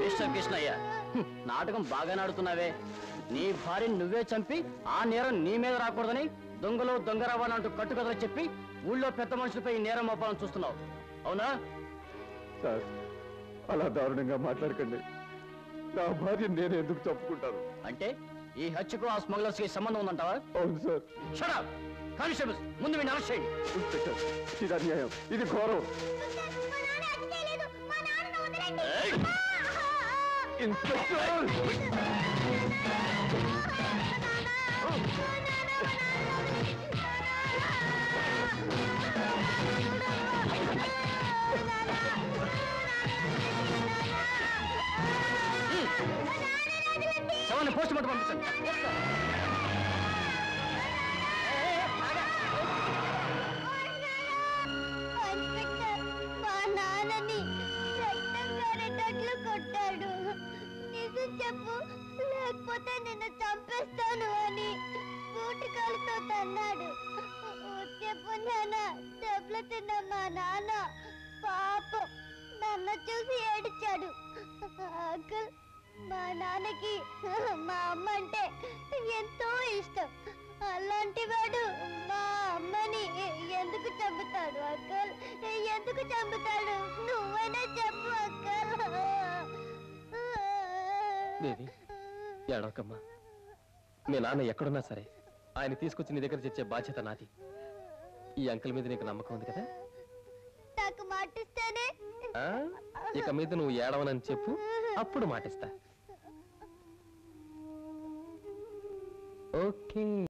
Mister Krishnaiah, నాటకం బాగా ఆడుతున్నావే. నీ భార్యని నువ్వే చంపి ఆ నేరం నీ మీద రాకూడదని దొంగలు దొంగరవాణి అంటూ కట్టుకథలు చెప్పి ఊళ్ళో పెద్ద మనుషులపై నేరం మోపాలని చూస్తున్నావు, అవునా? సార్, అలా దారుణంగా మాట్లాడకండి. నా భార్య నేను ఎందుకు చెప్పుకుంటాను? అంటే ఈ హత్యకు ఆ స్మగ్లర్స్ కి సంబంధం ఉందంటావా? అవును సార్. Shut up! కానిస్టేబుల్స్, ముందు వీడిని అరెస్ట్ చేయండి. ఇన్స్పెక్టర్, ఇది అన్యాయం, ఇది ఘోరం. ఇన్స్పెక్టర్! శవాన్ని పోస్ట్ మార్టం పంపించండి. మా నాన్నని రక్తం కారేటట్లు కొట్టాడు. నిజం చెప్పు, లేకపోతే నిన్ను చంపేస్తాను అని బూటికాలతో తన్నాడు. చెప్పు నాన్న, దెబ్బలు తిన్న మా నాన్న పాపం నన్ను చూసి ఏడిచాడు. అంకుల్, మా నాన్నకి మా అమ్మ అంటే ఎంతో ఇష్టం. అలాంటి వాడు మా అమ్మని ఎందుకు చంపుతాడు అంకుల్? ఎందుకు చంపుతాడు? నువ్వైనా చెప్పు అంకుల్. దేవి, ఏడవకమ్మా. మీ నాన్న ఎక్కడున్నా సరే ఆయన తీసుకొచ్చి నీ దగ్గర తెచ్చే బాధ్యత నాది. ఈ అంకుల్ మీద నీకు నమ్మకం ఉంది కదా? నాకు మాటిస్తేనే. ఇక మీద నువ్వు ఏడవనని చెప్పు, అప్పుడు మాటిస్తా. ఓకే.